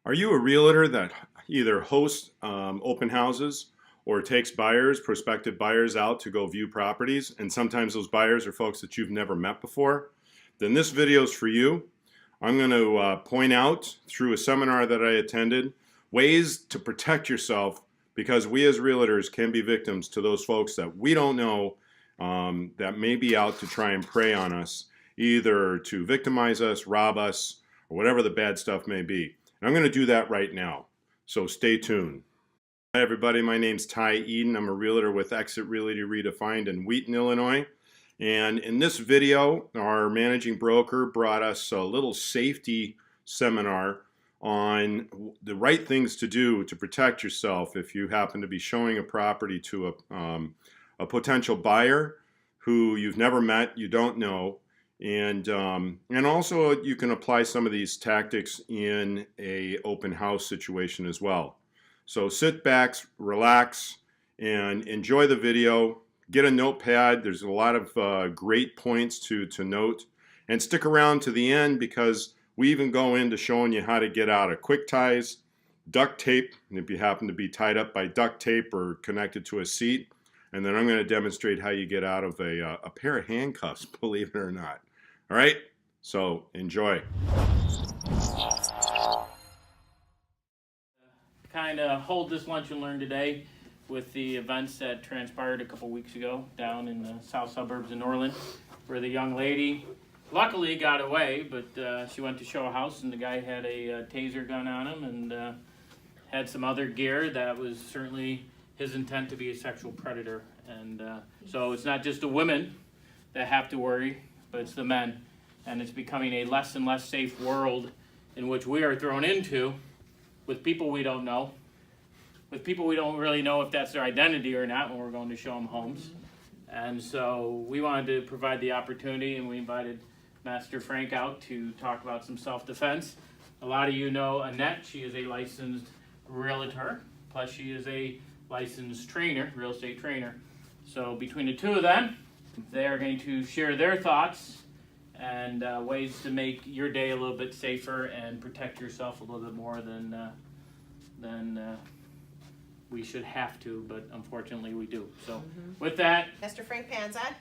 Are you a realtor that either hosts open houses or takes prospective buyers out to go view properties, and sometimes those buyers are folks that you've never met before? Then this video is for you. I'm going to point out through a seminar that I attended ways to protect yourself, because we as realtors can be victims to those folks that we don't know that may be out to try and prey on us, either to victimize us, rob us, or whatever the bad stuff may be. And I'm going to do that right now, so stay tuned. Hi everybody, my name's Ty Eden. I'm a realtor with Exit Realty Redefined in Wheaton, Illinois. And in this video, our managing broker brought us a little safety seminar on the right things to do to protect yourself if you happen to be showing a property to a potential buyer who you've never met, you don't know. And also you can apply some of these tactics in a open house situation as well. So sit back, relax, and enjoy the video. Get a notepad. There's a lot of great points to note. And stick around to the end, because we even go into showing you how to get out of quick ties, duct tape, if you happen to be tied up by duct tape or connected to a seat. And then I'm going to demonstrate how you get out of a pair of handcuffs, believe it or not. All right, so enjoy. Kind of hold this lunch and learn today with the events that transpired a couple weeks ago down in the south suburbs of Norland, where the young lady luckily got away, but she went to show a house and the guy had a taser gun on him and had some other gear that was certainly his intent to be a sexual predator. And so it's not just the women that have to worry, but it's the men. And it's becoming a less and less safe world in which we are thrown into with people we don't know, with people we don't really know if that's their identity or not when we're going to show them homes. And so we wanted to provide the opportunity, and we invited Master Frank out to talk about some self-defense. A lot of you know Annette. She is a licensed realtor, plus she is a licensed trainer, real estate trainer. So between the two of them, they are going to share their thoughts and ways to make your day a little bit safer and protect yourself a little bit more than we should have to, but unfortunately we do. So with that, Mr. Frank Panzek.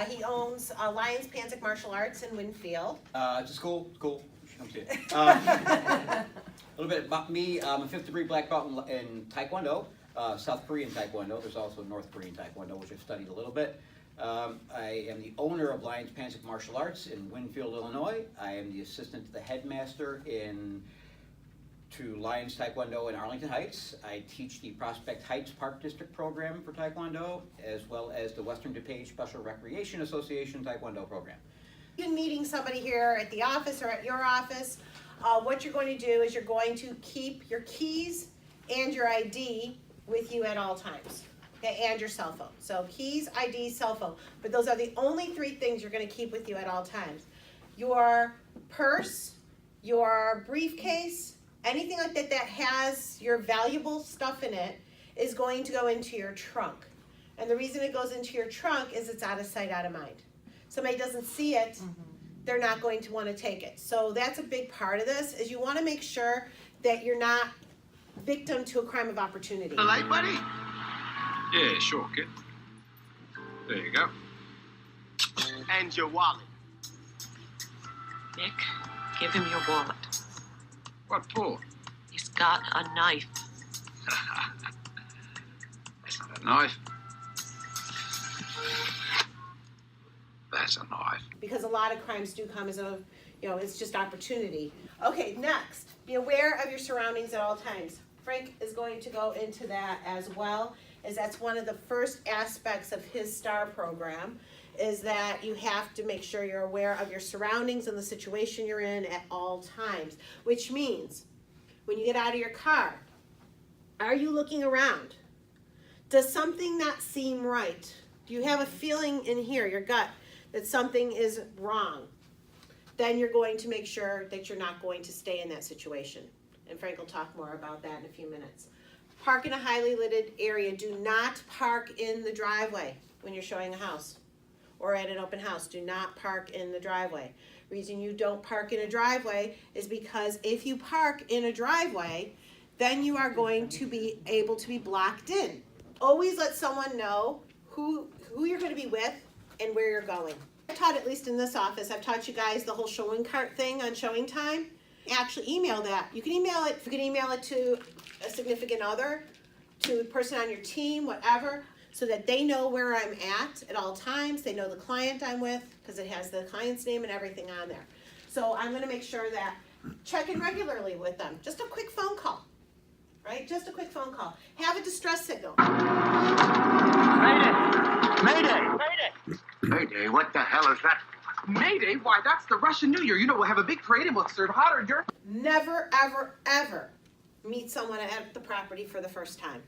He owns Lions Panzek Martial Arts in Winfield. It's a school. Come see it. A little bit about me. I'm a 5th degree black belt in Taekwondo, South Korean Taekwondo. There's also North Korean Taekwondo, which I've studied a little bit. I am the owner of Lions Panzek Martial Arts in Winfield, Illinois. I am the assistant to the headmaster to Lions Taekwondo in Arlington Heights. I teach the Prospect Heights Park District program for Taekwondo, as well as the Western DuPage Special Recreation Association Taekwondo program. You're meeting somebody here at the office or at your office. What you're going to do is you're going to keep your keys and your ID with you at all times. Okay, and your cell phone. So keys, ID, cell phone. But those are the only 3 things you're going to keep with you at all times. Your purse, your briefcase, anything like that that has your valuable stuff in it is going to go into your trunk. And the reason it goes into your trunk is it's out of sight, out of mind. Somebody doesn't see it, they're not going to want to take it. So that's a big part of this, is you want to make sure that you're not victim to a crime of opportunity. The light, buddy? Yeah, sure, kid. There you go. And your wallet. Nick, give him your wallet. What for? He's got a knife. That's not a knife. That's a knife. Because a lot of crimes do come as a, it's just opportunity. Okay, next, be aware of your surroundings at all times. Frank is going to go into that as well, as that's one of the first aspects of his S.T.A.R program, is that you have to make sure you're aware of your surroundings and the situation you're in at all times, which means when you get out of your car, are you looking around? Does something not seem right? Do you have a feeling in here, your gut, that something is wrong? Then you're going to make sure that you're not going to stay in that situation. And Frank will talk more about that in a few minutes. Park in a highly lighted area. Do not park in the driveway when you're showing a house or at an open house. Do not park in the driveway. Reason you don't park in a driveway is because if you park in a driveway, then you are going to be able to be blocked in. Always let someone know who you're going to be with and where you're going. I've taught, at least in this office, I've taught you guys the whole showing cart thing on showing time. Actually email that. You can email it. You can email it to a significant other, to a person on your team, whatever, so that they know where I'm at all times. They know the client I'm with because it has the client's name and everything on there. So I'm going to make sure that check in regularly with them. Just a quick phone call, right? Just a quick phone call. Have a distress signal. Mayday! Mayday! Mayday! Mayday, what the hell is that? Mayday? Why, that's the Russian New Year. You know, we'll have a big parade and we'll serve hot hors d'oeuvres. Never, ever, ever meet someone at the property for the first time.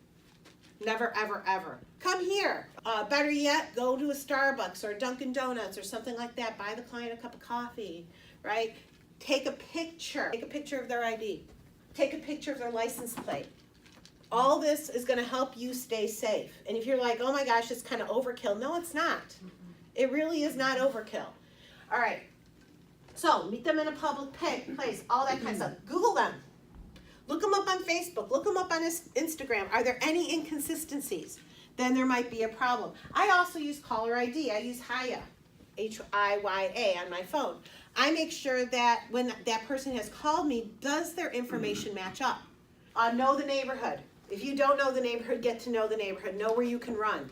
Never, ever, ever. Come here. Better yet, go to a Starbucks or a Dunkin' Donuts or something like that. Buy the client a cup of coffee, right? Take a picture. Take a picture of their ID. Take a picture of their license plate. All this is going to help you stay safe. And if you're like, oh my gosh, it's kind of overkill. No, it's not. It really is not overkill. All right. So meet them in a public place, all that kind of stuff. Google them. Look them up on Facebook. Look them up on Instagram. Are there any inconsistencies? Then there might be a problem. I also use caller ID. I use Hiya, H-I-Y-A on my phone. I make sure that when that person has called me, does their information match up? Know the neighborhood. If you don't know the neighborhood, get to know the neighborhood. Know where you can run.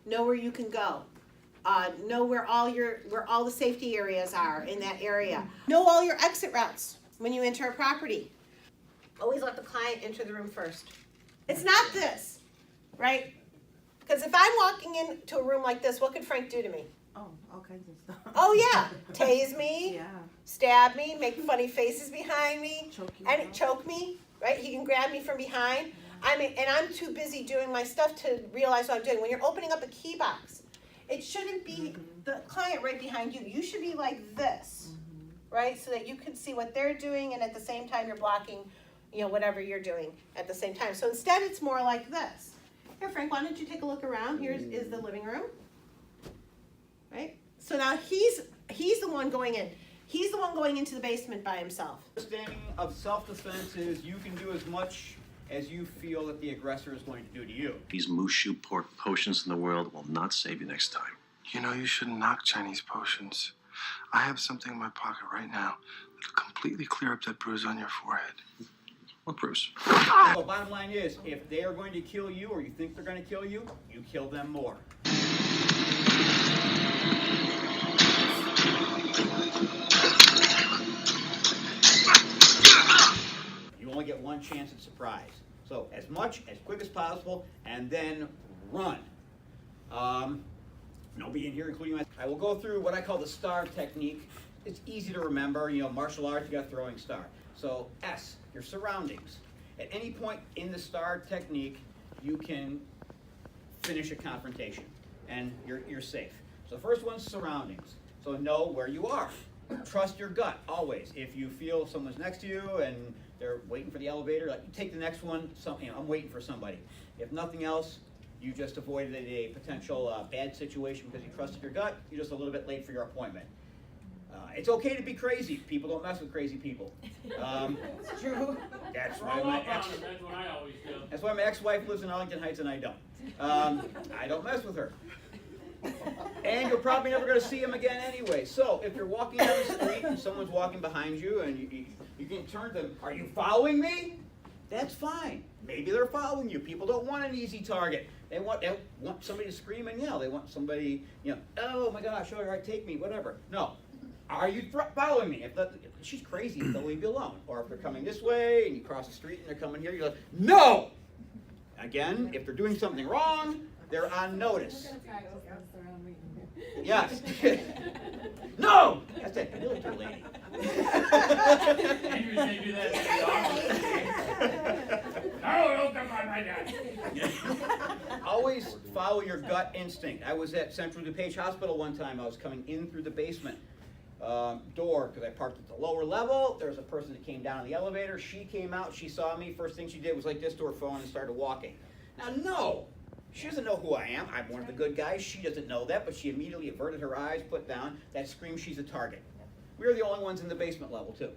Know where you can go. Know where all the safety areas are in that area. Know all your exit routes when you enter a property. Always let the client enter the room first. It's not this, right? Because if I'm walking into a room like this, what could Frank do to me? Oh, all kinds of stuff. Oh yeah, tase me, Yeah. stab me, make funny faces behind me, Choke you and out. choke me, right? He can grab me from behind. And I'm too busy doing my stuff to realize what I'm doing. When you're opening up a key box, it shouldn't be the client right behind you. You should be like this, right? So that you can see what they're doing, and at the same time you're blocking, whatever you're doing at the same time. So instead it's more like this. Here, Frank, why don't you take a look around? Here is the living room, right? So now he's the one going in. He's the one going into the basement by himself. Understanding of self-defense is you can do as much as you feel that the aggressor is going to do to you. These Mushu pork potions in the world will not save you next time. You know, you shouldn't knock Chinese potions. I have something in my pocket right now that'll completely clear up that bruise on your forehead. What bruise? So bottom line is, if they are going to kill you or you think they're going to kill you, you kill them more. You only get one chance at surprise. So as quick as possible, and then run. Nobody in here, including myself. I will go through what I call the S.T.A.R technique. It's easy to remember. Martial arts, you got throwing star. So S, your surroundings. At any point in the S.T.A.R technique, you can finish a confrontation, and you're safe. So the first one's surroundings. So know where you are. Trust your gut, always. If you feel someone's next to you and they're waiting for the elevator, like, you take the next one, I'm waiting for somebody. If nothing else, you just avoided a potential bad situation because you trusted your gut. You're just a little bit late for your appointment. It's okay to be crazy. People don't mess with crazy people. It's true. That's Roll why up my on ex. it, that's what I always do. That's why my ex-wife lives in Arlington Heights and I don't. I don't mess with her. And you're probably never going to see him again anyway. So if you're walking down the street and someone's walking behind you and you can turn to them, are you following me? That's fine. Maybe they're following you. People don't want an easy target. They want somebody to scream and yell. They want somebody, oh my gosh, all right, take me, whatever. No. Are you following me? If she's crazy, they'll leave you alone. Or if they're coming this way and you cross the street and they're coming here, you're like, no! Again, if they're doing something wrong, they're on notice. Yes. No! That's it. Realtor lady. Andrew said do that to the No, don't come on my dad. Always follow your gut instinct. I was at Central DuPage Hospital one time. I was coming in through the basement door because I parked at the lower level. There was a person that came down in the elevator. She came out. She saw me. First thing she did was like this to her phone and started walking. Now, no. She doesn't know who I am. I'm one of the good guys. She doesn't know that, but she immediately averted her eyes, put down. That screams she's a target. we're the only ones in the basement level too.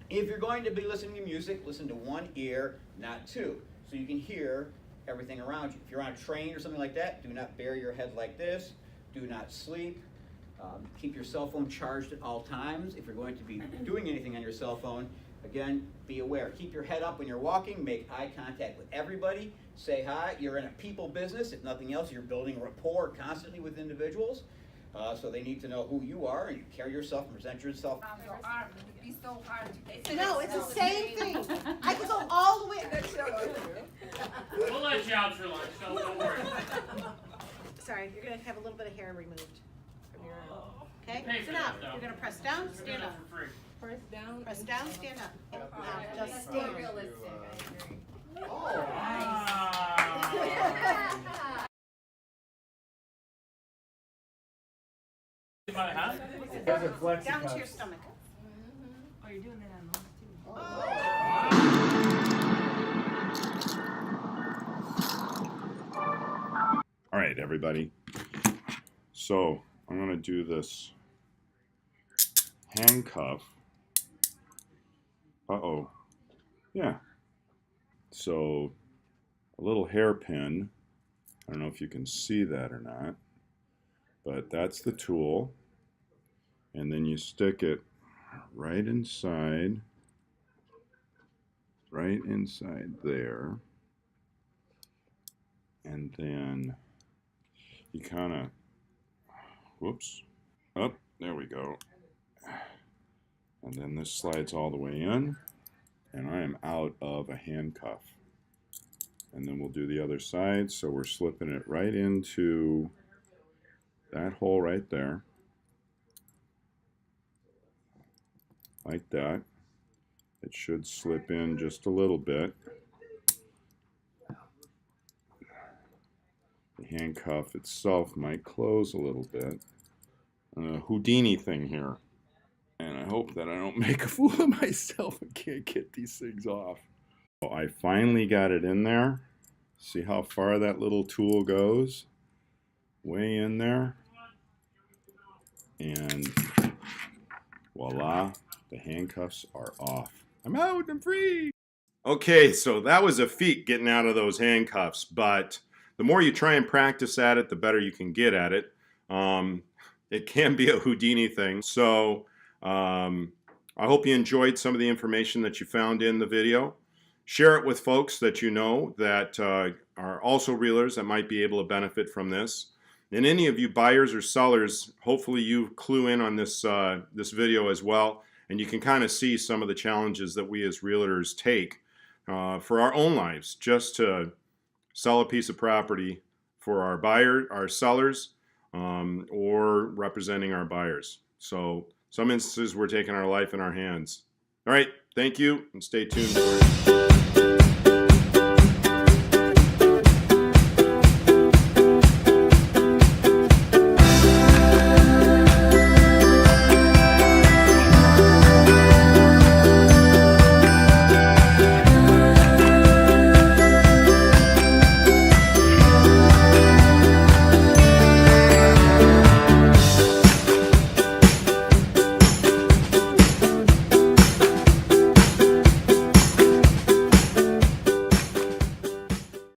If you're going to be listening to music, listen to one ear, not two, so you can hear everything around you. If you're on a train or something like that, do not bury your head like this. Do not sleep. Keep your cell phone charged at all times. If you're going to be doing anything on your cell phone, again, be aware. Keep your head up when you're walking. Make eye contact with everybody. Say hi. You're in a people business. If nothing else, you're building rapport constantly with individuals. So they need to know who you are, and you carry yourself and present yourself. Your arm would be so hard to get. No, it's the same thing. I can go all the way. We'll let you out for lunch, so don't worry. Sorry, you're gonna have a little bit of hair removed from your arm. Okay, Pay for sit that, up. though. You're gonna press down, We're stand doing it up. for free. Press down. Press down, stand up. Now, just More stand. realistic, I agree. Huh? Down to your stomach. Oh, you're doing that on those too. All right, everybody. So I'm going to do this handcuff. Uh-oh. Yeah. So a little hairpin. I don't know if you can see that or not, but that's the tool. And then you stick it right inside there. And then you kind of, whoops, up, there we go. And then this slides all the way in, and I am out of a handcuff. And then we'll do the other side, so we're slipping it right into that hole right there. Like that. It should slip in just a little bit. The handcuff itself might close a little bit. Houdini thing here. And I hope that I don't make a fool of myself and can't get these things off. So I finally got it in there. See how far that little tool goes? Way in there. And voila, the handcuffs are off. I'm out, I'm free. Okay, so that was a feat getting out of those handcuffs, but the more you try and practice at it, the better you can get at it. It can be a Houdini thing. So I hope you enjoyed some of the information that you found in the video. Share it with folks that you know that are also realtors that might be able to benefit from this. And any of you buyers or sellers, hopefully you clue in on this, this video as well, and you can kind of see some of the challenges that we as realtors take for our own lives, just to sell a piece of property for our sellers, or representing our buyers. So some instances we're taking our life in our hands. All right, thank you, and stay tuned.